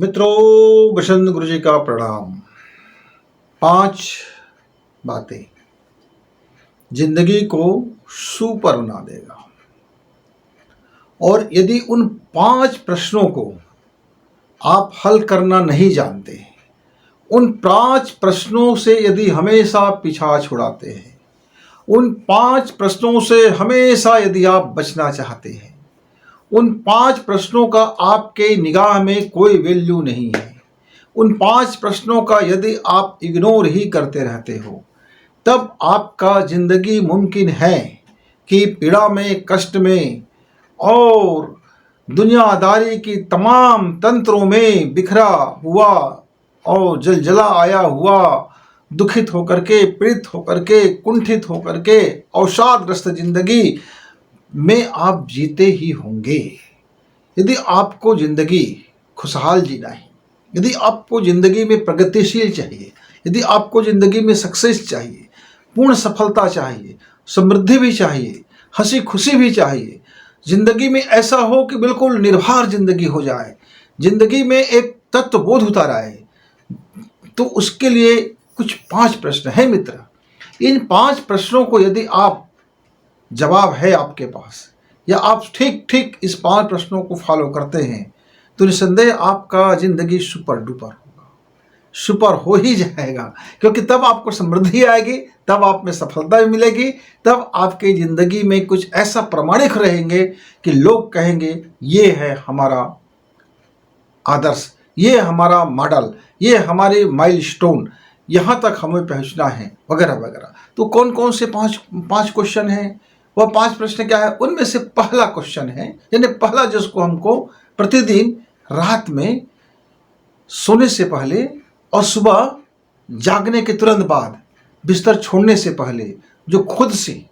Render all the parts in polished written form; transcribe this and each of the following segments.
मित्रों, बसंत गुरु जी का प्रणाम। 5 बातें जिंदगी को सुपर बना देगा। और यदि उन 5 प्रश्नों को आप हल करना नहीं जानते, उन 5 प्रश्नों से यदि हमेशा पीछा छुड़ाते हैं, उन 5 प्रश्नों से हमेशा यदि आप बचना चाहते हैं, उन 5 प्रश्नों का आपके निगाह में कोई वैल्यू नहीं है, उन 5 प्रश्नों का यदि आप इग्नोर ही करते रहते हो, तब आपका जिंदगी मुमकिन है कि पीड़ा में, कष्ट में और दुनियादारी की तमाम तंत्रों में बिखरा हुआ और जलजला आया हुआ, दुखित होकर के, पीड़ित होकर के, कुंठित होकर के, अवसादग्रस्त जिंदगी में आप जीते ही होंगे। यदि आपको जिंदगी खुशहाल जीना है, यदि आपको ज़िंदगी में प्रगतिशील चाहिए, यदि आपको ज़िंदगी में सक्सेस चाहिए, पूर्ण सफलता चाहिए, समृद्धि भी चाहिए, हंसी खुशी भी चाहिए, ज़िंदगी में ऐसा हो कि बिल्कुल निर्भर ज़िंदगी हो जाए, ज़िंदगी में एक तत्वबोध उतर आए, तो उसके लिए कुछ 5 प्रश्न हैं मित्र। इन 5 प्रश्नों को यदि आप जवाब है आपके पास, या आप ठीक ठीक इस 5 प्रश्नों को फॉलो करते हैं, तो निसंदेह आपका ज़िंदगी सुपर डुपर होगा, सुपर हो ही जाएगा। क्योंकि तब आपको समृद्धि आएगी, तब आप में सफलता भी मिलेगी, तब आपकी ज़िंदगी में कुछ ऐसा प्रमाणिक रहेंगे कि लोग कहेंगे ये है हमारा आदर्श, ये हमारा मॉडल, ये हमारे माइलस्टोन, यहाँ तक हमें पहुँचना है, वगैरह वगैरह। तो कौन कौन से 5 क्वेश्चन हैं, वह 5 प्रश्न क्या है? उनमें से पहला क्वेश्चन है, यानी पहला जिसको हमको प्रतिदिन रात में सोने से पहले और सुबह जागने के तुरंत बाद, बिस्तर छोड़ने से पहले, जो खुद से,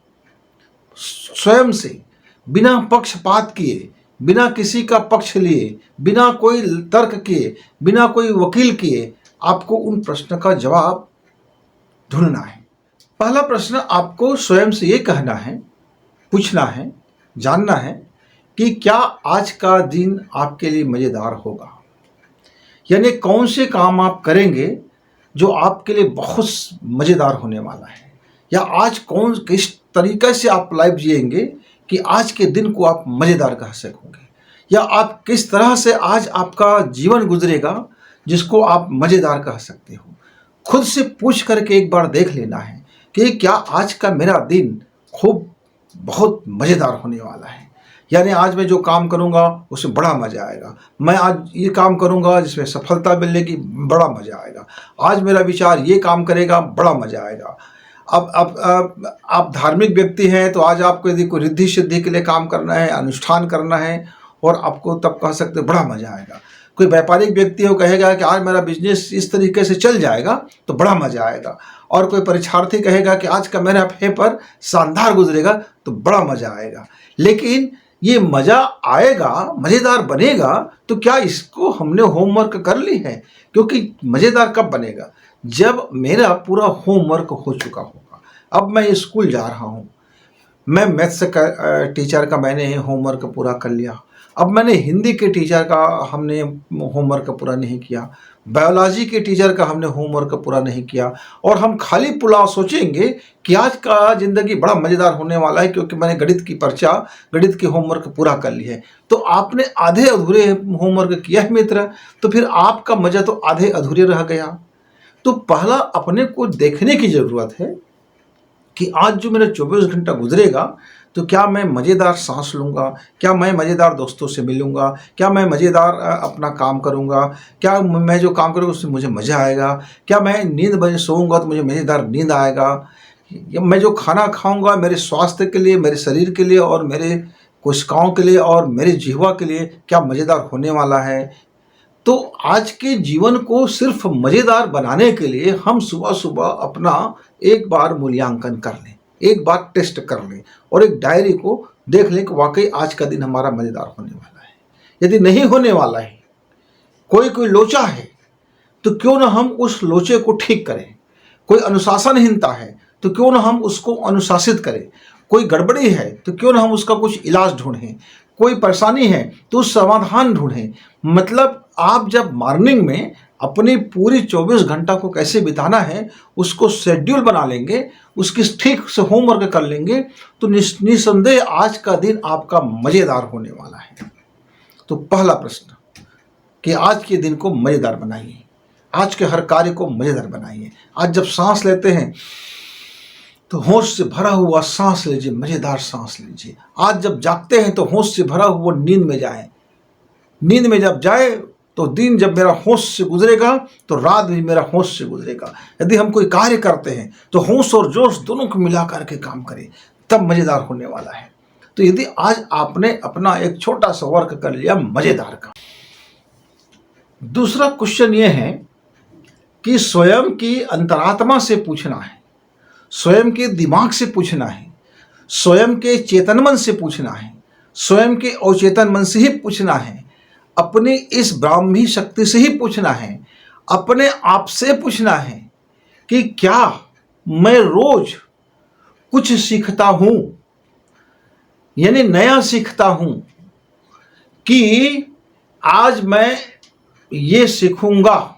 स्वयं से, बिना पक्षपात किए, बिना किसी का पक्ष लिए, बिना कोई तर्क किए, बिना कोई वकील किए, आपको उन प्रश्न का जवाब ढूंढना है। पहला प्रश्न आपको स्वयं से ये कहना है, पूछना है, जानना है कि क्या आज का दिन आपके लिए मज़ेदार होगा। यानी कौन से काम आप करेंगे जो आपके लिए बहुत मज़ेदार होने वाला है, या आज किस तरीके से आप लाइफ जिएंगे कि आज के दिन को आप मज़ेदार कह सकोगे, या आप किस तरह से आज आपका जीवन गुजरेगा जिसको आप मज़ेदार कह सकते हो। खुद से पूछ करके एक बार देख लेना है कि क्या आज का मेरा दिन खूब बहुत मज़ेदार होने वाला है। यानी आज मैं जो काम करूंगा उसमें बड़ा मज़ा आएगा, मैं आज ये काम करूंगा जिसमें सफलता मिलेगी, बड़ा मज़ा आएगा, आज मेरा विचार ये काम करेगा, बड़ा मज़ा आएगा। अब आप धार्मिक व्यक्ति हैं तो आज आपको यदि कोई रिद्धि सिद्धि के लिए काम करना है, अनुष्ठान करना है, और आपको तब कह सकते बड़ा मज़ा आएगा। कोई व्यापारिक व्यक्ति हो कहेगा कि आज मेरा बिजनेस इस तरीके से चल जाएगा तो बड़ा मज़ा आएगा, और कोई परीक्षार्थी कहेगा कि आज का मेरा पेपर शानदार गुजरेगा तो बड़ा मज़ा आएगा। लेकिन ये मज़ा आएगा, मज़ेदार बनेगा, तो क्या इसको हमने होमवर्क कर ली है? क्योंकि मज़ेदार कब बनेगा? जब मेरा पूरा होमवर्क हो चुका होगा। अब मैं स्कूल जा रहा हूँ, मैं मैथ्स का टीचर का मैंने होमवर्क पूरा कर लिया, अब मैंने हिंदी के टीचर का हमने होमवर्क पूरा नहीं किया, बायोलॉजी के टीचर का हमने होमवर्क पूरा नहीं किया, और हम खाली पुलाव सोचेंगे कि आज का ज़िंदगी बड़ा मज़ेदार होने वाला है क्योंकि मैंने गणित की होमवर्क पूरा कर ली है। तो आपने आधे अधूरे होमवर्क किया है मित्र, तो फिर आपका मज़ा तो आधे अधूरे रह गया। तो पहला अपने को देखने की ज़रूरत है कि आज जो मेरा 24 घंटा गुजरेगा तो क्या मैं मज़ेदार सांस लूँगा, क्या मैं मज़ेदार दोस्तों से मिलूँगा, क्या मैं मज़ेदार अपना काम करूँगा, क्या मैं जो काम करूँगा उससे मुझे मज़ा आएगा, क्या मैं नींद बजे सोऊंगा तो मुझे मज़ेदार नींद आएगा, मैं जो खाना खाऊँगा मेरे स्वास्थ्य के लिए, मेरे शरीर के लिए और मेरे कोशिकाओं के लिए और मेरे जिह्वा के लिए क्या मज़ेदार होने वाला है। तो आज के जीवन को सिर्फ मज़ेदार बनाने के लिए हम सुबह सुबह अपना एक बार मूल्यांकन कर लें, एक बार टेस्ट कर लें, और एक डायरी को देख लें कि वाकई आज का दिन हमारा मज़ेदार होने वाला है। यदि नहीं होने वाला है, कोई लोचा है, तो क्यों ना हम उस लोचे को ठीक करें। कोई अनुशासनहीनता है तो क्यों ना हम उसको अनुशासित करें। कोई गड़बड़ी है तो क्यों ना हम उसका कुछ इलाज ढूंढें। कोई परेशानी है तो उस समाधान ढूंढें। मतलब आप जब मॉर्निंग में अपनी पूरी 24 घंटा को कैसे बिताना है उसको शेड्यूल बना लेंगे, उसकी ठीक से होमवर्क कर लेंगे, तो निसंदेह आज का दिन आपका मज़ेदार होने वाला है। तो पहला प्रश्न कि आज के दिन को मज़ेदार बनाइए, आज के हर कार्य को मज़ेदार बनाइए। आज जब सांस लेते हैं तो होश से भरा हुआ सांस लीजिए, मज़ेदार सांस लीजिए। आज जब जागते हैं तो होश से भरा हुआ नींद में जाएं। नींद में जब जाए तो दिन जब मेरा होश से गुजरेगा तो रात भी मेरा होश से गुजरेगा। यदि हम कोई कार्य करते हैं तो होश और जोश दोनों को मिला करके काम करें, तब मज़ेदार होने वाला है। तो यदि आज आपने अपना एक छोटा सा वर्क कर लिया मज़ेदार का। दूसरा क्वेश्चन ये है कि स्वयं की अंतरात्मा से पूछना है, स्वयं के दिमाग से पूछना है, स्वयं के चेतन मन से पूछना है, स्वयं के अवचेतन मन से ही पूछना है, अपनी इस ब्राह्मी शक्ति से ही पूछना है, अपने आप से पूछना है कि क्या मैं रोज कुछ सीखता हूं, यानी नया सीखता हूं, कि आज मैं ये सीखूंगा।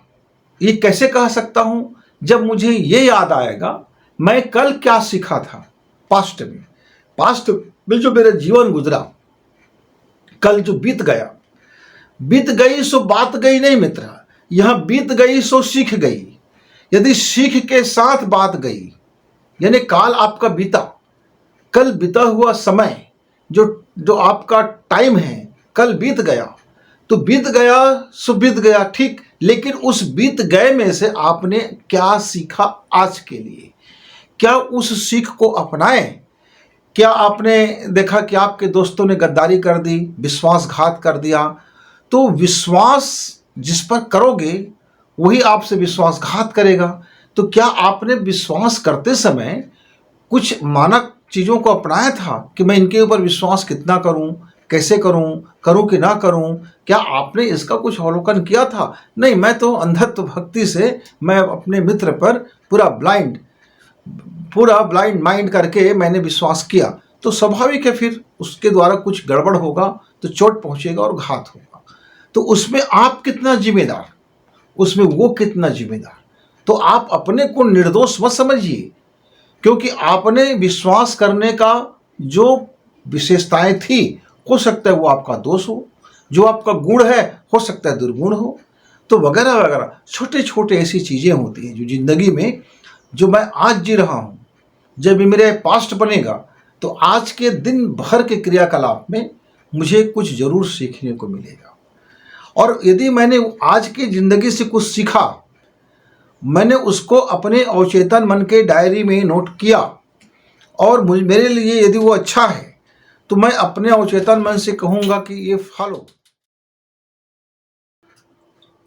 ये कैसे कह सकता हूं? जब मुझे ये याद आएगा मैं कल क्या सीखा था पास्ट में जो मेरा जीवन गुजरा, कल जो बीत गई सो बात गई नहीं मित्र, यहां बीत गई सो सीख गई। यदि सीख के साथ बात गई, यानी काल आपका बीता, कल बीता हुआ समय जो आपका टाइम है, कल बीत गया तो बीत गया सो बीत गया, ठीक। लेकिन उस बीत गए में से आपने क्या सीखा आज के लिए? क्या उस सीख को अपनाए? क्या आपने देखा कि आपके दोस्तों ने गद्दारी कर दी, विश्वासघात कर दिया, तो विश्वास जिस पर करोगे वही आपसे विश्वासघात करेगा। तो क्या आपने विश्वास करते समय कुछ मानक चीज़ों को अपनाया था कि मैं इनके ऊपर विश्वास कितना करूं, कैसे करूं कि ना करूं? क्या आपने इसका कुछ अवलोकन किया था? नहीं, मैं तो अंधत्व भक्ति से मैं अपने मित्र पर पूरा ब्लाइंड माइंड करके मैंने विश्वास किया, तो स्वाभाविक है फिर उसके द्वारा कुछ गड़बड़ होगा तो चोट पहुंचेगा और घात होगा। तो उसमें आप कितना जिम्मेदार, उसमें वो कितना जिम्मेदार? तो आप अपने को निर्दोष मत समझिए, क्योंकि आपने विश्वास करने का जो विशेषताएं थी, हो सकता है वो आपका दोष हो, जो आपका गुण है हो सकता है दुर्गुण हो, तो वगैरह वगैरह छोटे छोटे ऐसी चीज़ें होती हैं जो जिंदगी में, जो मैं आज जी रहा हूँ, जब मेरे पास्ट बनेगा तो आज के दिन भर के क्रियाकलाप में मुझे कुछ जरूर सीखने को मिलेगा। और यदि मैंने आज की जिंदगी से कुछ सीखा, मैंने उसको अपने अवचेतन मन के डायरी में नोट किया, और मेरे लिए यदि वो अच्छा है तो मैं अपने अवचेतन मन से कहूँगा कि ये फॉलो।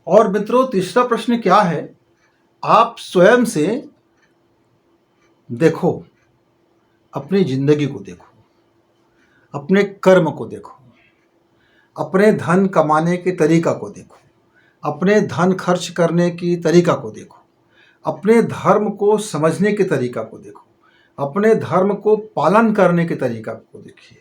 और मित्रों, तीसरा प्रश्न क्या है? आप स्वयं से देखो, अपनी जिंदगी को देखो, अपने कर्म को देखो, अपने धन कमाने के तरीका को देखो, अपने धन खर्च करने की तरीका को देखो, अपने धर्म को समझने के तरीका को देखो, अपने धर्म को पालन करने के तरीका को देखिए,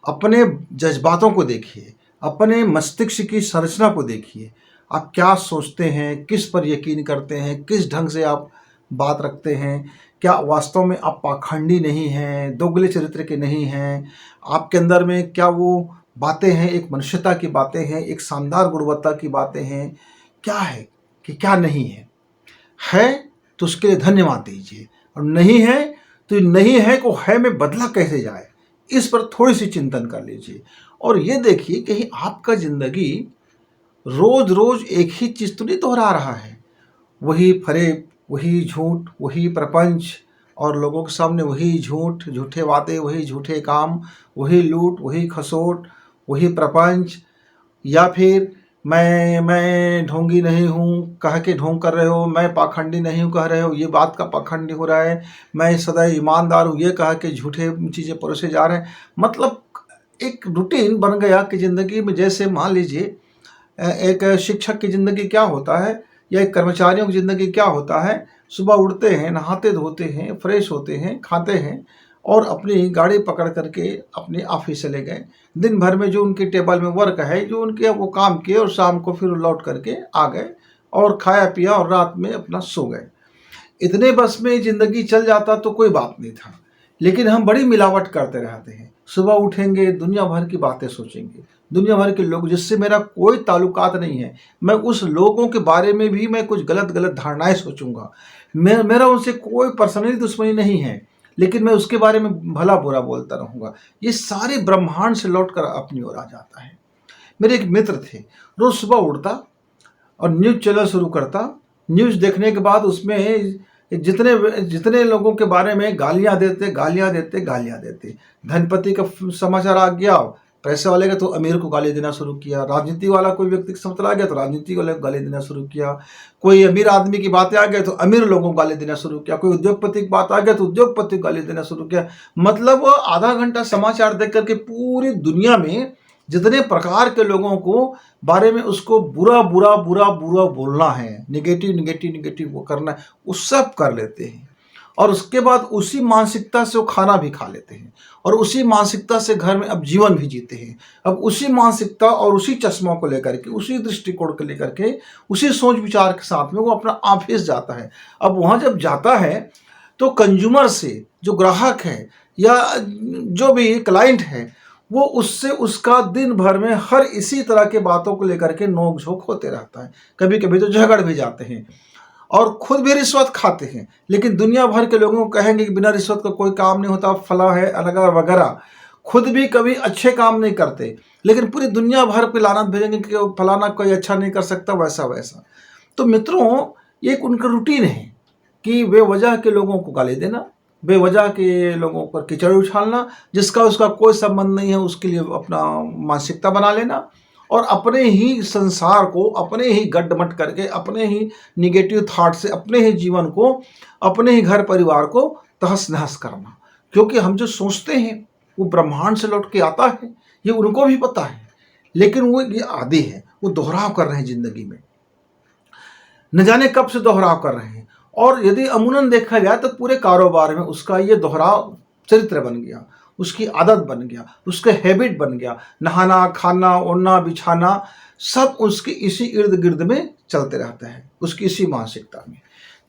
अपने जज्बातों को देखिए, अपने मस्तिष्क की संरचना को देखिए। आप क्या सोचते हैं, किस पर यकीन करते हैं, किस ढंग से आप बात रखते हैं? क्या वास्तव में आप पाखंडी नहीं हैं, दोगले चरित्र के नहीं हैं? आपके अंदर में क्या वो बातें हैं, एक मनुष्यता की बातें हैं, एक शानदार गुणवत्ता की बातें हैं? क्या है कि क्या नहीं है? है तो उसके लिए धन्यवाद दीजिए, और नहीं है तो नहीं है को है में बदला कैसे जाए, इस पर थोड़ी सी चिंतन कर लीजिए। और ये देखिए कि आपका जिंदगी रोज रोज एक ही चीज़ तो नहीं दोहरा रहा है, वही फरेब, वही झूठ, वही प्रपंच, और लोगों के सामने वही झूठ, झूठे वादे, वही झूठे काम, वही लूट, वही खसोट, वही प्रपंच। या फिर मैं ढोंगी नहीं हूँ कह के ढोंग कर रहे हो, मैं पाखंडी नहीं हूँ कह रहे हो, ये बात का पाखंडी हो रहा है, मैं सदैव ईमानदार हूँ ये कह के झूठे चीज़ें परोसे जा रहे हैं। मतलब एक रूटीन बन गया कि ज़िंदगी में, जैसे मान लीजिए एक शिक्षक की ज़िंदगी क्या होता है, या एक कर्मचारियों की ज़िंदगी क्या होता है, सुबह उठते हैं, नहाते धोते हैं, फ्रेश होते हैं, खाते हैं, और अपनी गाड़ी पकड़ करके अपने ऑफिस चले गए। दिन भर में जो उनके टेबल में वर्क है, जो उनके वो काम किए, और शाम को फिर लौट करके आ गए और खाया पिया और रात में अपना सो गए। इतने बस में ज़िंदगी चल जाता तो कोई बात नहीं था, लेकिन हम बड़ी मिलावट करते रहते हैं। सुबह उठेंगे, दुनिया भर की बातें सोचेंगे, दुनिया भर के लोग जिससे मेरा कोई ताल्लुकात नहीं है, मैं उस लोगों के बारे में भी मैं कुछ गलत गलत धारणाएं सोचूंगा। मेरा उनसे कोई पर्सनली दुश्मनी नहीं है, लेकिन मैं उसके बारे में भला बुरा बोलता रहूँगा। ये सारे ब्रह्मांड से लौट कर अपनी ओर आ जाता है। मेरे एक मित्र थे, रोज़ सुबह उठता और न्यूज़ चैनल शुरू करता। न्यूज़ देखने के बाद उसमें जितने जितने लोगों के बारे में गालियाँ देते, गालियाँ देते, गालियाँ देते। धनपति का समाचार आ गया, पैसे वाले का तो अमीर को गाली देना शुरू किया। राजनीति वाला कोई व्यक्ति समाचार आ गया तो राजनीति वाले को गाली देना शुरू किया। कोई अमीर आदमी की बातें आ गई तो अमीर लोगों को गाली देना शुरू किया। कोई उद्योगपति की बात आ गया तो उद्योगपति को गाली देना शुरू किया। मतलब आधा घंटा समाचार देख करके पूरी दुनिया में जितने प्रकार के लोगों को बारे में उसको बुरा बुरा बुरा बुरा बोलना है, निगेटिव निगेटिव निगेटिव वो करना है, वो सब कर लेते हैं। और उसके बाद उसी मानसिकता से वो खाना भी खा लेते हैं, और उसी मानसिकता से घर में अब जीवन भी जीते हैं। अब उसी मानसिकता और उसी चश्मों को लेकर के, उसी दृष्टिकोण को लेकर के, उसी सोच विचार के साथ में वो अपना ऑफिस जाता है। अब वहाँ जब जाता है तो कंज्यूमर से, जो ग्राहक है या जो भी क्लाइंट है, वो उससे उसका दिन भर में हर इसी तरह के बातों को लेकर के नोक झोंक होते रहता है। कभी कभी तो झगड़ भी जाते हैं और खुद भी रिश्वत खाते हैं, लेकिन दुनिया भर के लोगों को कहेंगे कि बिना रिश्वत का कोई काम नहीं होता, फला है अलगा वगैरह। खुद भी कभी अच्छे काम नहीं करते, लेकिन पूरी दुनिया भर पे लानत भेजेंगे कि फलाना कोई अच्छा नहीं कर सकता, वैसा वैसा। तो मित्रों, ये एक उनका रूटीन है कि बेवजह के लोगों को गाली देना, बेवजह के लोगों पर कीचड़ उछालना, जिसका उसका कोई संबंध नहीं है उसके लिए अपना मानसिकता बना लेना, और अपने ही संसार को अपने ही गड्ढमट करके, अपने ही निगेटिव थॉट से अपने ही जीवन को, अपने ही घर परिवार को तहस नहस करना। क्योंकि हम जो सोचते हैं वो ब्रह्मांड से लौट के आता है, ये उनको भी पता है, लेकिन वो ये आदी है, वो दोहराव कर रहे हैं ज़िंदगी में, न जाने कब से दोहराव कर रहे हैं। और यदि अमूमन देखा जाए तो पूरे कारोबार में उसका ये दोहराव चरित्र बन गया, उसकी आदत बन गया, उसका हैबिट बन गया। नहाना, खाना, ओढ़ना, बिछाना सब उसके इसी इर्द गिर्द में चलते रहता है, उसकी इसी मानसिकता में।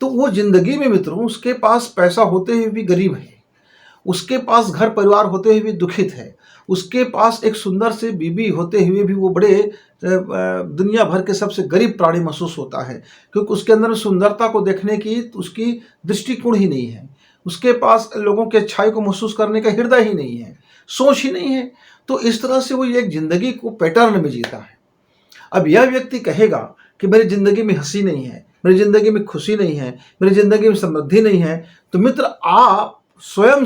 तो वो जिंदगी में मित्रों, उसके पास पैसा होते हुए भी गरीब है, उसके पास घर परिवार होते हुए भी दुखित है, उसके पास एक सुंदर से बीबी होते हुए भी वो बड़े दुनिया भर के सबसे गरीब प्राणी महसूस होता है, क्योंकि उसके अंदर सुंदरता को देखने की उसकी दृष्टिकोण ही नहीं है, उसके पास लोगों की अच्छाई को महसूस करने का हृदय ही नहीं है, सोच ही नहीं है। तो इस तरह से वो एक जिंदगी को पैटर्न में जीता है। अब यह व्यक्ति कहेगा कि मेरी ज़िंदगी में हंसी नहीं है, मेरी ज़िंदगी में खुशी नहीं है, मेरी ज़िंदगी में समृद्धि नहीं है, तो मित्र आप स्वयं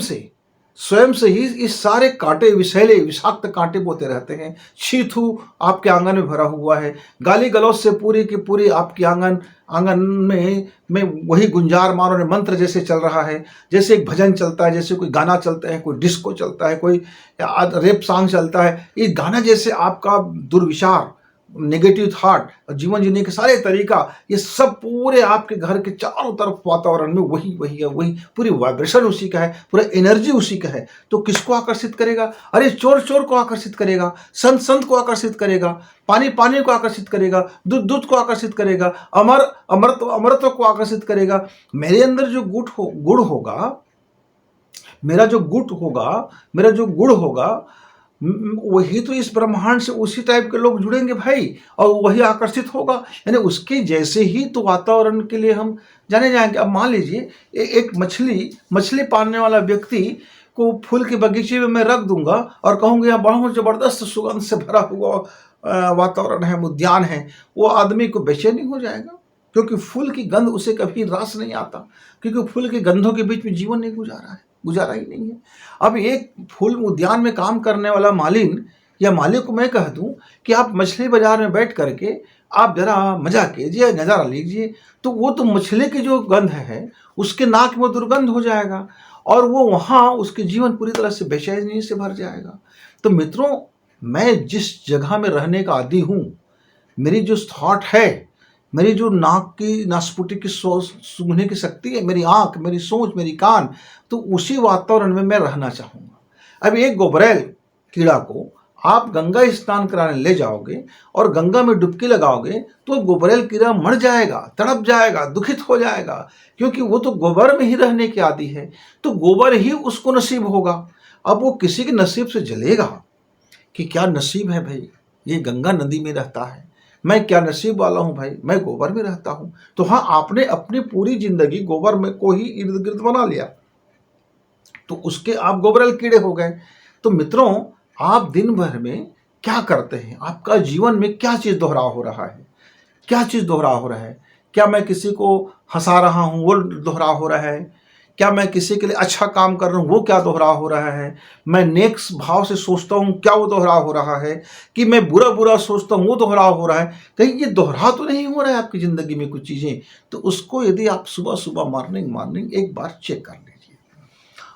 से ही इस सारे कांटे, विषैले विषाक्त कांटे बोते रहते हैं। छीथू आपके आंगन में भरा हुआ है, गाली गलौज से पूरी की पूरी आपकी आंगन में वही गुंजार मारो ने मंत्र जैसे चल रहा है, जैसे एक भजन चलता है, जैसे कोई गाना चलता है, कोई डिस्को चलता है, कोई रेप सॉन्ग चलता है। ये गाना जैसे आपका दुर्विचार, नेगेटिव थॉट और जीवन जीने के सारे तरीका, ये सब पूरे आपके घर के चारों तरफ वातावरण में वही वही है, वही पूरी वाइब्रेशन उसी का है, पूरा एनर्जी उसी का है। तो किसको आकर्षित करेगा? अरे चोर चोर को आकर्षित करेगा, संत संत को आकर्षित करेगा, पानी पानी को आकर्षित करेगा, दूध दूध को आकर्षित करेगा, अमृत को आकर्षित करेगा। मेरे अंदर जो गुण होगा, मेरा जो गुण होगा, वही तो इस ब्रह्मांड से उसी टाइप के लोग जुड़ेंगे भाई, और वही आकर्षित होगा। यानी उसके जैसे ही तो वातावरण के लिए हम जाने जाएंगे। अब मान लीजिए एक मछली पालने वाला व्यक्ति को फूल के बगीचे में मैं रख दूंगा और कहूँगा यहाँ बहुत ज़बरदस्त सुगंध से भरा हुआ वातावरण है, उद्यान है, वो आदमी को बेचैनी हो जाएगा, क्योंकि फूल की गंध उसे कभी रास नहीं आता, क्योंकि फूल के गंधों के बीच में जीवन नहीं गुजारा ही नहीं है। अब एक फूल उद्यान में काम करने वाला मालिन या मालिक को मैं कह दूं कि आप मछली बाजार में बैठ करके आप जरा मजा कीजिए, नज़ारा लीजिए, तो वो तो मछली की जो गंध है उसके नाक में दुर्गंध हो जाएगा, और वो वहाँ उसके जीवन पूरी तरह से बेचैनी से भर जाएगा। तो मित्रों, मैं जिस जगह में रहने का आदी हूँ, मेरी जो थॉट है, मेरी जो नाक की नासपुटी की सूंघने की शक्ति है, मेरी आँख, मेरी सोच, मेरी कान, तो उसी वातावरण में मैं रहना चाहूँगा। अब एक गोबरैल कीड़ा को आप गंगा स्नान कराने ले जाओगे और गंगा में डुबकी लगाओगे तो गोबरैल कीड़ा मर जाएगा, तड़प जाएगा, दुखित हो जाएगा, क्योंकि वो तो गोबर में ही रहने की आदी है, तो गोबर ही उसको नसीब होगा। अब वो किसी के नसीब से जलेगा कि क्या नसीब है भाई, ये गंगा नदी में रहता है, मैं क्या नसीब वाला हूँ भाई, मैं गोबर में रहता हूँ। तो हाँ, आपने अपनी पूरी जिंदगी गोबर में को ही इर्द गिर्द बना लिया, तो उसके आप गोबरैल कीड़े हो गए। तो मित्रों, आप दिन भर में क्या करते हैं, आपका जीवन में क्या चीज़ दोहराव हो रहा है, क्या चीज़ दोहराव हो रहा है? क्या मैं किसी को हंसा रहा हूँ, वो दोहराव हो रहा है? क्या मैं किसी के लिए अच्छा काम कर रहा हूँ, वो क्या दोहराव हो रहा है? मैं नेक भाव से सोचता हूँ, क्या वो दोहराव हो रहा है? कि मैं बुरा बुरा सोचता हूँ, वो दोहराव हो रहा है? कहीं ये दोहराव तो नहीं हो रहा है आपकी ज़िंदगी में कुछ चीज़ें? तो उसको यदि आप सुबह सुबह मॉर्निंग एक बार चेक कर लीजिए,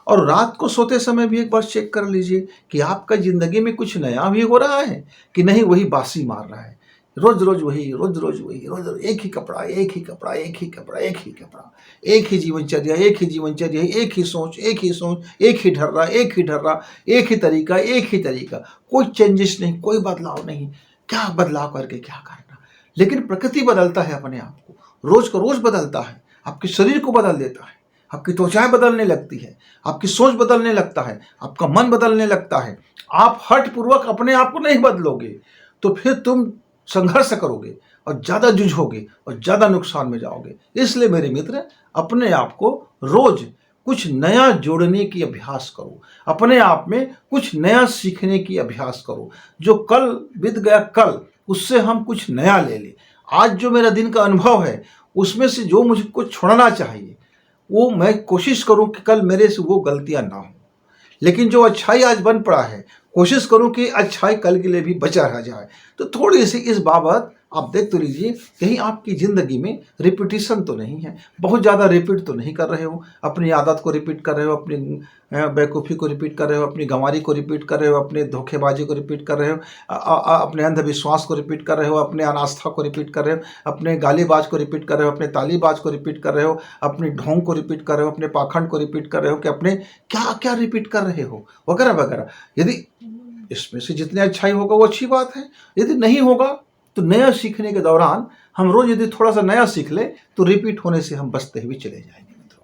और रात को सोते समय भी एक बार चेक कर लीजिए कि आपका ज़िंदगी में कुछ नया भी हो रहा है कि नहीं वही बासी मार रहा है। रोज रोज वही, रोज रोज वही, रोज रोज एक ही कपड़ा, एक ही कपड़ा, एक ही कपड़ा, एक ही कपड़ा, एक ही जीवनचर्या, एक ही जीवनचर्या, एक ही सोच, एक ही सोच, एक ही ढर्रा, एक ही ढर्रा, एक ही तरीका, एक ही तरीका, कोई चेंजेस नहीं, कोई बदलाव नहीं। क्या बदलाव करके क्या करना? लेकिन प्रकृति बदलता है अपने आप को, रोज को रोज बदलता है, आपके शरीर को बदल देता है, आपकी त्वचाएं बदलने लगती है, आपकी सोच बदलने लगता है, आपका मन बदलने लगता है। आप हठ पूर्वक अपने आप को नहीं बदलोगे तो फिर तुम संघर्ष करोगे और ज़्यादा जूझोगे और ज़्यादा नुकसान में जाओगे। इसलिए मेरे मित्र, अपने आप को रोज कुछ नया जोड़ने की अभ्यास करो, अपने आप में कुछ नया सीखने की अभ्यास करो। जो कल बीत गया कल, उससे हम कुछ नया ले लें। आज जो मेरा दिन का अनुभव है उसमें से जो मुझको छोड़ना चाहिए वो मैं कोशिश करूं कि कल मेरे से वो गलतियां ना हो। लेकिन जो अच्छाई आज बन पड़ा है, कोशिश करूं कि अच्छाई कल के लिए भी बचा रह जाए। तो थोड़ी सी इस बाबत आप देख तो लीजिए, कहीं आपकी ज़िंदगी में रिपीटिशन तो नहीं है, बहुत ज़्यादा रिपीट तो नहीं कर रहे हो, अपनी आदत को रिपीट कर रहे हो, अपनी बेवकूफ़ी को रिपीट कर रहे हो, अपनी गंवारी को रिपीट कर रहे हो, अपने धोखेबाजी को रिपीट कर रहे हो, अपने अंधविश्वास को रिपीट कर रहे हो, अपने अनास्था को रिपीट कर रहे हो, अपने गालीबाज को रिपीट कर रहे हो, अपने तालीबाज को रिपीट कर रहे हो, अपने ढोंग को रिपीट कर रहे हो, अपने पाखंड को रिपीट कर रहे हो, कि अपने क्या क्या रिपीट कर रहे हो, वगैरह वगैरह। यदि इसमें से जितनी अच्छाई होगा वो अच्छी बात है, यदि नहीं होगा तो नया सीखने के दौरान हम रोज यदि थोड़ा सा नया सीख ले तो रिपीट होने से हम बचते हुए चले जाएंगे मित्रों।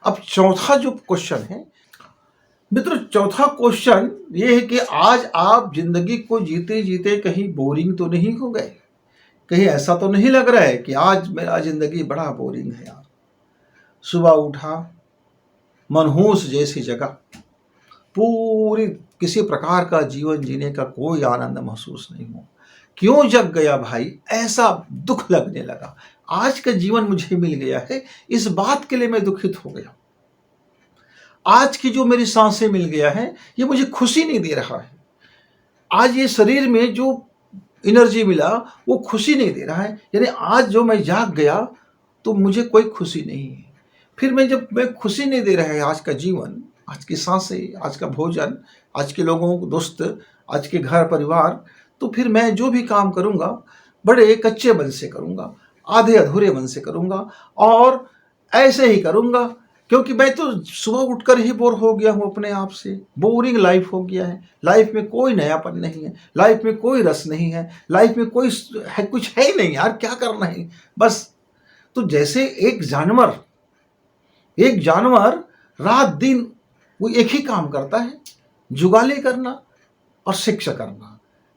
अब चौथा जो क्वेश्चन है मित्रों, चौथा क्वेश्चन ये है कि आज आप जिंदगी को जीते जीते कहीं बोरिंग तो नहीं हो गए? कहीं ऐसा तो नहीं लग रहा है कि आज मेरा जिंदगी बड़ा बोरिंग है यार? सुबह उठा, मनहूस जैसी जगह, पूरी किसी प्रकार का जीवन जीने का कोई आनंद महसूस नहीं हो। क्यों जग गया भाई, ऐसा दुख लगने लगा। आज का जीवन मुझे मिल गया है, इस बात के लिए मैं दुखित हो गया। आज की जो मेरी सांसें मिल गया है ये मुझे खुशी नहीं दे रहा है। आज ये शरीर में जो एनर्जी मिला वो खुशी नहीं दे रहा है। यानी आज जो मैं जाग गया तो मुझे कोई खुशी नहीं है। फिर मैं खुशी नहीं दे रहा है आज का जीवन, आज की सांसें, आज का भोजन, आज के लोगों को दोस्त, आज के घर परिवार, तो फिर मैं जो भी काम करूँगा बड़े कच्चे मन से करूँगा, आधे अधूरे मन से करूँगा और ऐसे ही करूँगा, क्योंकि मैं तो सुबह उठकर ही बोर हो गया हूँ अपने आप से। बोरिंग लाइफ हो गया है, लाइफ में कोई नयापन नहीं है, लाइफ में कोई रस नहीं है, लाइफ में कोई है कुछ है ही नहीं यार, क्या करना है बस। तो जैसे एक जानवर रात दिन वो एक ही काम करता है, जुगाली करना और शिक्षा करना।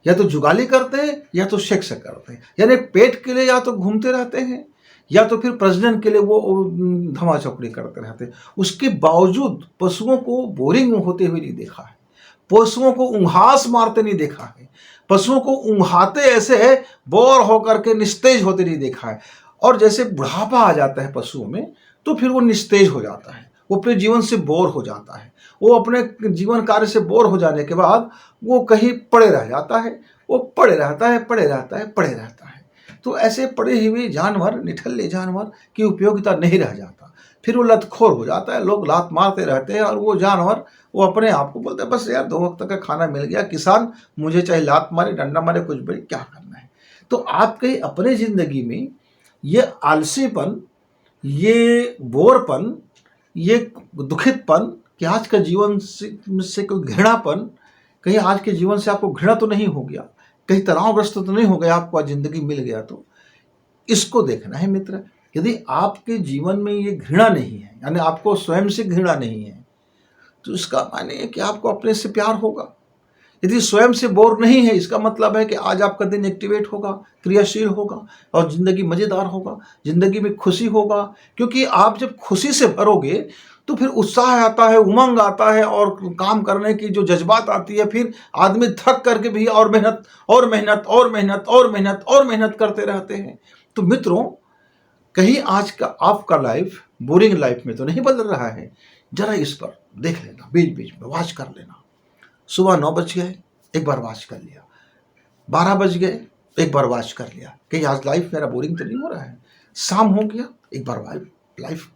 या तो जुगाली करते हैं या तो शिक्षा करते हैं, यानी पेट के लिए या तो घूमते रहते हैं या तो फिर प्रजनन के लिए वो धमा चौकड़ी करते रहते हैं। उसके बावजूद पशुओं को बोरिंग होते हुए नहीं देखा है, पशुओं को ऊँघास मारते नहीं देखा है, पशुओं को ऊँघाते ऐसे बोर होकर के निस्तेज होते नहीं देखा है। और जैसे बुढ़ापा आ जाता है पशुओं में तो फिर वो निस्तेज हो जाता है, वो अपने जीवन से बोर हो जाता है, वो अपने जीवन कार्य से बोर हो जाने के बाद वो कहीं पड़े रह जाता है, वो पड़े रहता है। तो ऐसे पड़े हुए जानवर, निठल्ले जानवर की उपयोगिता नहीं रह जाता, फिर वो लतखोर हो जाता है, लोग लात मारते रहते हैं और वो जानवर वो अपने आप को बोलते हैं बस यार 2 वक्त का खाना मिल गया, किसान मुझे चाहे लात मारे, डंडा मारे, कुछ भी, क्या करना है। तो आपके अपने ज़िंदगी में ये आलसीपन, ये बोरपन, ये दुखितपन कि आज का जीवन से कोई घृणापन, कहीं आज के जीवन से आपको घृणा तो नहीं हो गया, कहीं तनावग्रस्त तो नहीं हो गया, आपको आज जिंदगी मिल गया, तो इसको देखना है मित्र। यदि आपके जीवन में ये घृणा नहीं है, यानी आपको स्वयं से घृणा नहीं है, तो इसका माने है कि आपको अपने से प्यार होगा। यदि स्वयं से बोर नहीं है, इसका मतलब है कि आज आपका दिन एक्टिवेट होगा, क्रियाशील होगा और जिंदगी मजेदार होगा, जिंदगी में खुशी होगा। क्योंकि आप जब खुशी से भरोगे तो फिर उत्साह आता है, उमंग आता है और काम करने की जो जज्बात आती है, फिर आदमी थक करके भी और मेहनत और मेहनत और मेहनत और मेहनत और मेहनत करते रहते हैं। तो मित्रों, कहीं आज का आपका लाइफ बोरिंग लाइफ में तो नहीं बदल रहा है? जरा इस पर देख लेना, बीच बीच में वॉच कर लेना। सुबह 9 बज गए, एक बार वॉच कर लिया, 12 बज गए, एक बार वॉच कर लिया, कहीं आज लाइफ मेरा बोरिंग तो नहीं हो रहा है। शाम हो गया, एक बार लाइफ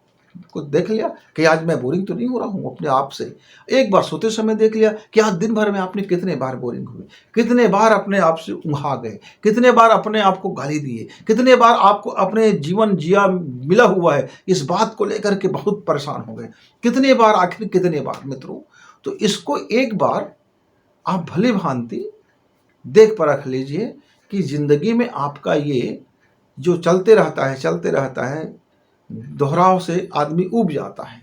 को देख लिया कि आज मैं बोरिंग तो नहीं हो रहा हूँ अपने आप से। एक बार सोते समय देख लिया कि आज दिन भर में आपने कितने बार बोरिंग हुए, कितने बार अपने आप से उंघा गए, कितने बार अपने आप को गाली दिए, कितने बार आपको अपने जीवन जिया मिला हुआ है इस बात को लेकर के बहुत परेशान हो गए, कितने बार, आखिर कितने बार मित्रों। तो इसको एक बार आप भली भांति देख परख लीजिए कि जिंदगी में आपका ये जो चलते रहता है, दोहराव से आदमी उब जाता है,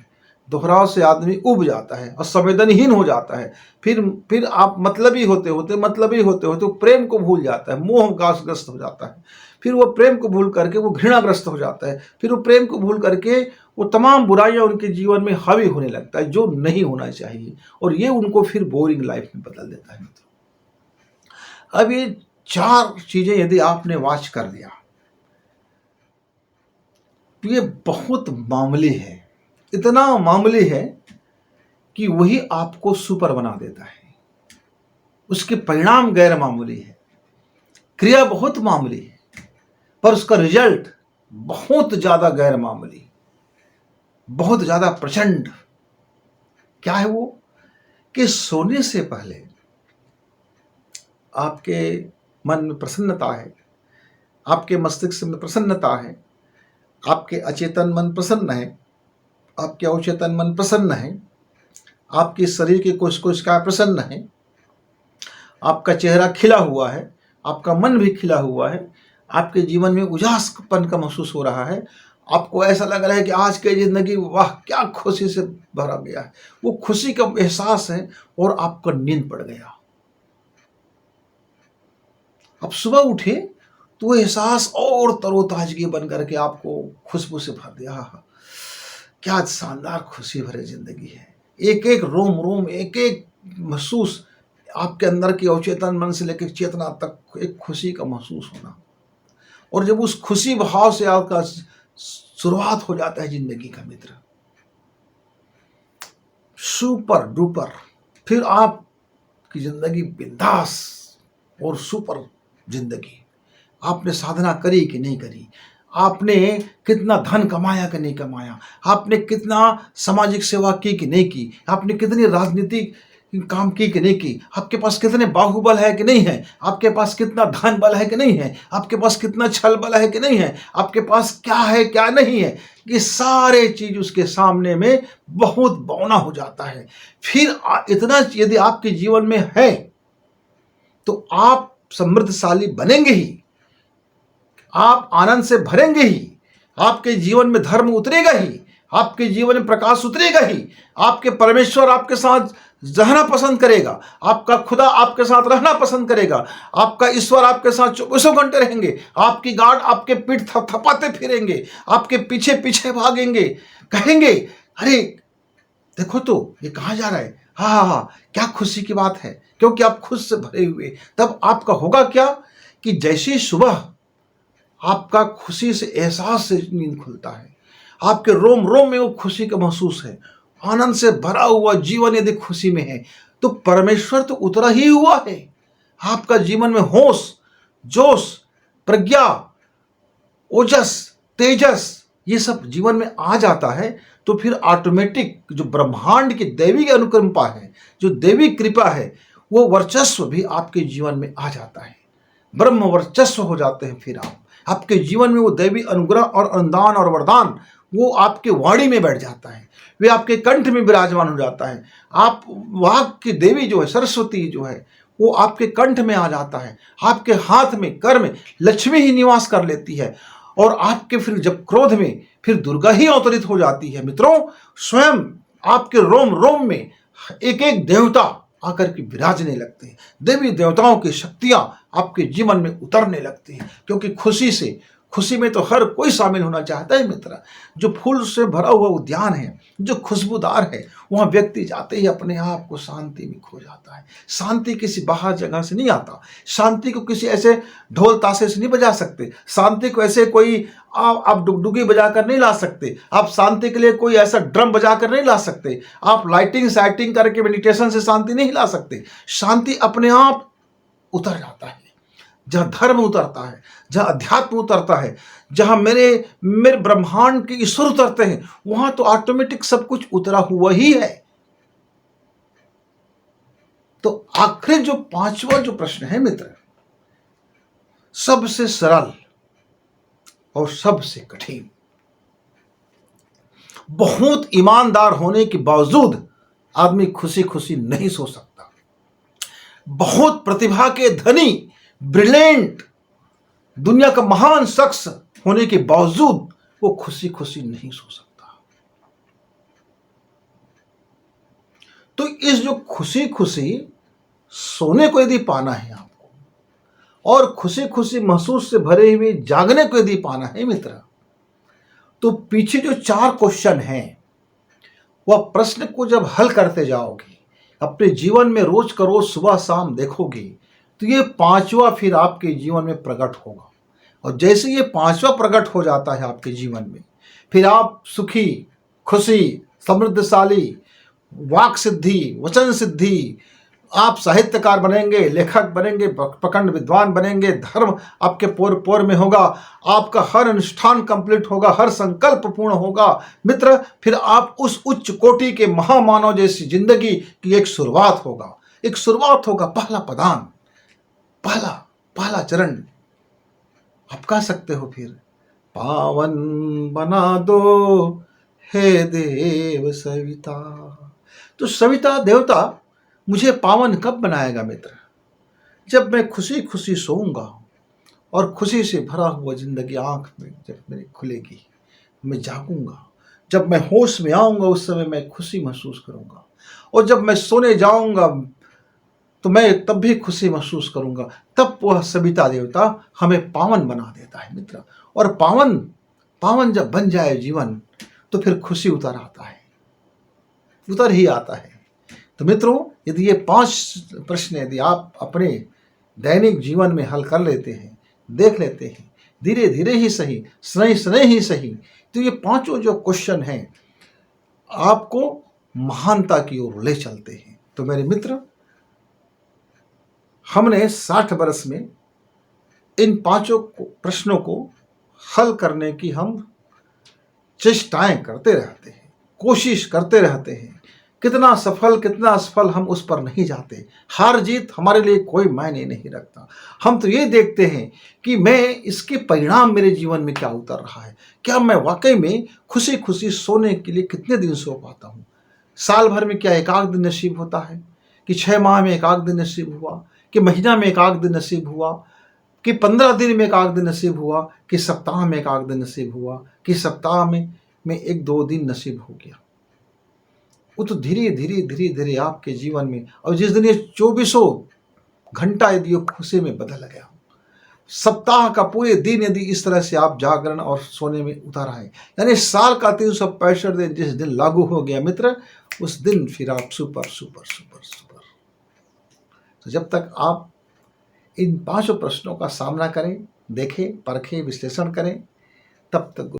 दोहराव से आदमी उब जाता है और संवेदनहीन हो जाता है। फिर आप मतलबी होते होते प्रेम को भूल जाता है, मोहग्रस्त हो जाता है, फिर वो प्रेम को भूल करके वो घृणाग्रस्त हो जाता है, फिर वो प्रेम को भूल करके वो तमाम बुराइयां उनके जीवन में हावी होने लगता है जो नहीं होना चाहिए, और ये उनको फिर बोरिंग लाइफ में बदल देता है मित्रों। अब ये 4 चीजें यदि आपने वॉच कर लिया तो ये बहुत मामूली है, इतना मामूली है कि वही आपको सुपर बना देता है। उसके परिणाम गैर मामूली है, क्रिया बहुत मामूली है, पर उसका रिजल्ट बहुत ज्यादा गैर मामूली, बहुत ज्यादा प्रचंड। क्या है वो? कि सोने से पहले आपके मन में प्रसन्नता है, आपके मस्तिष्क में प्रसन्नता है, आपके अचेतन मन प्रसन्न है, आपके अवचेतन मन प्रसन्न है, आपके शरीर की कोशिकाएं प्रसन्न है, आपका चेहरा खिला हुआ है, आपका मन भी खिला हुआ है, आपके जीवन में उजासपन का महसूस हो रहा है, आपको ऐसा लग रहा है कि आज की जिंदगी वाह क्या खुशी से भरा गया है, वो खुशी का एहसास है और आपका नींद पड़ गया। अब सुबह उठे तो वो एहसास और तरोताजगी बन करके आपको खुशबू से भर दिया। क्या शानदार खुशी भरे जिंदगी है, एक एक रोम रोम, एक एक महसूस आपके अंदर की अवचेतन मन से लेकर चेतना तक एक खुशी का महसूस होना। और जब उस खुशी भाव से आपका शुरुआत हो जाता है जिंदगी का मित्र, सुपर डुपर, फिर आपकी जिंदगी बिंदास और सुपर जिंदगी। आपने साधना करी कि नहीं करी, आपने कितना धन कमाया कि नहीं कमाया, आपने कितना सामाजिक सेवा की कि नहीं की, आपने कितनी राजनीतिक काम की कि नहीं की, आपके पास कितने बाहुबल है कि नहीं है, आपके पास कितना धन बल है कि नहीं है, आपके पास कितना छल बल है कि नहीं है, आपके पास क्या है क्या नहीं है, ये सारे चीज उसके सामने में बहुत बौना हो जाता है। फिर इतना यदि आपके जीवन में है तो आप समृद्धशाली बनेंगे ही, आप आनंद से भरेंगे ही, आपके जीवन में धर्म उतरेगा ही, आपके जीवन में प्रकाश उतरेगा ही, आपके परमेश्वर आपके साथ रहना पसंद करेगा, आपका खुदा आपके साथ रहना पसंद करेगा, आपका ईश्वर आपके साथ 24 घंटे रहेंगे, आपकी गार्ड आपके पीठ थपथपाते फिरेंगे, आपके पीछे पीछे भागेंगे, कहेंगे अरे देखो तो ये कहाँ जा रहा है, हाँ, क्या खुशी की बात है, क्योंकि आप खुद से भरे हुए। तब आपका होगा क्या कि जैसे सुबह आपका खुशी से एहसास से नींद खुलता है, आपके रोम रोम में वो खुशी का महसूस है, आनंद से भरा हुआ जीवन यदि खुशी में है तो परमेश्वर तो उतरा ही हुआ है। आपका जीवन में होश, जोश, प्रज्ञा, ओजस, तेजस ये सब जीवन में आ जाता है, तो फिर ऑटोमेटिक जो ब्रह्मांड की दैविक अनुकंपा है, जो दैविक कृपा है, वो वर्चस्व भी आपके जीवन में आ जाता है, ब्रह्म वर्चस्व हो जाते हैं फिर आप। आपके जीवन में वो दैवी अनुग्रह और अनुदान और वरदान वो आपके वाणी में बैठ जाता है, वे आपके कंठ में विराजमान हो जाता है। आप वाक की देवी जो है, सरस्वती जो है, वो आपके कंठ में आ जाता है, आपके हाथ में, कर में लक्ष्मी ही निवास कर लेती है। और आपके फिर जब क्रोध में फिर दुर्गा ही अवतरित हो जाती है। मित्रों, स्वयं आपके रोम रोम में एक एक देवता आकर के विराजने लगते हैं। देवी देवताओं की शक्तियां आपके जीवन में उतरने लगती हैं, क्योंकि खुशी में तो हर कोई शामिल होना चाहता है। मित्र, जो फूल से भरा हुआ उद्यान है, जो खुशबूदार है, वहां व्यक्ति जाते ही अपने आप को शांति में खो जाता है। शांति किसी बाहर जगह से नहीं आता। शांति को किसी ऐसे ढोल ताशे से नहीं बजा सकते। शांति को ऐसे कोई आप डुगडुगी बजा कर नहीं ला सकते। आप शांति के लिए कोई ऐसा ड्रम बजा कर नहीं ला सकते। आप लाइटिंग साइटिंग करके मेडिटेशन से शांति नहीं ला सकते। शांति अपने आप उतर जाता है। जहाँ धर्म उतरता है, जहाँ अध्यात्म उतरता है, जहाँ मेरे ब्रह्मांड के ईश्वर उतरते हैं, वहां तो ऑटोमेटिक सब कुछ उतरा हुआ ही है। तो आखिरी जो पांचवा जो प्रश्न है मित्र, सबसे सरल और सबसे कठिन। बहुत ईमानदार होने के बावजूद आदमी खुशी खुशी नहीं सो सकता। बहुत प्रतिभा के धनी, ब्रिलियंट, दुनिया का महान शख्स होने के बावजूद वो खुशी खुशी नहीं सो सकता। तो इस जो खुशी खुशी सोने को यदि पाना है आपको, और खुशी खुशी महसूस से भरे हुए जागने को यदि पाना है मित्र, तो पीछे जो 4 क्वेश्चन हैं, वह प्रश्न को जब हल करते जाओगे, अपने जीवन में रोज का रोज सुबह शाम देखोगे, तो ये 5वां फिर आपके जीवन में प्रकट होगा। और जैसे ये 5वां प्रकट हो जाता है आपके जीवन में, फिर आप सुखी, खुशी, समृद्धशाली, वाक सिद्धि, वचन सिद्धि, आप साहित्यकार बनेंगे, लेखक बनेंगे, प्रखंड विद्वान बनेंगे, धर्म आपके पोर पोर में होगा, आपका हर अनुष्ठान कंप्लीट होगा, हर संकल्प पूर्ण होगा। मित्र, फिर आप उस उच्च कोटि के महामानव जैसी जिंदगी की एक शुरुआत होगा, पहला पदान, पहला चरण। आप कह सकते हो फिर, पावन बना दो हे देव सविता। तो सविता देवता मुझे पावन कब बनाएगा मित्र? जब मैं खुशी खुशी सोऊंगा और खुशी से भरा हुआ जिंदगी आंख में जब मेरी खुलेगी, मैं जागूंगा। जब मैं होश में आऊंगा उस समय मैं खुशी महसूस करूंगा, और जब मैं सोने जाऊंगा तो मैं तब भी खुशी महसूस करूंगा। तब वह सविता देवता हमें पावन बना देता है मित्र। और पावन जब बन जाए जीवन, तो फिर खुशी उतर ही आता है। तो मित्रों, यदि ये 5 प्रश्न यदि आप अपने दैनिक जीवन में हल कर लेते हैं, देख लेते हैं, धीरे धीरे ही सही, स्नेह ही सही, तो ये 5 जो क्वेश्चन हैं आपको महानता की ओर ले चलते हैं। तो मेरे मित्र, हमने 60 वर्ष में इन 5 प्रश्नों को हल करने की हम चेष्टाएं करते रहते हैं, कोशिश करते रहते हैं। कितना सफल कितना असफल हम उस पर नहीं जाते। हार जीत हमारे लिए कोई मायने नहीं रखता। हम तो ये देखते हैं कि मैं इसके परिणाम मेरे जीवन में क्या उतर रहा है। क्या मैं वाकई में खुशी खुशी सोने के लिए कितने दिन सो पाता हूँ? साल भर में क्या एक आध दिन नसीब होता है, कि 6 माह में एक आध दिन नसीब हुआ, कि महीना में एक आध दिन नसीब हुआ, कि 15 दिन में एक आध दिन नसीब हुआ, कि सप्ताह में एक आध दिन नसीब हुआ, कि सप्ताह में 1-2 दिन नसीब हो गया। वो तो धीरे धीरे आपके जीवन में, और जिस दिन ये 24 घंटा यदि खुशी में बदल गया, सप्ताह का पूरे दिन यदि इस तरह से आप जागरण और सोने में उतर आए, यानी साल का 365 दिन जिस दिन लागू हो गया मित्र, उस दिन फिर आप सुपर। तो जब तक आप इन 5 प्रश्नों का सामना करें, देखें, परखें, विश्लेषण करें, तब तक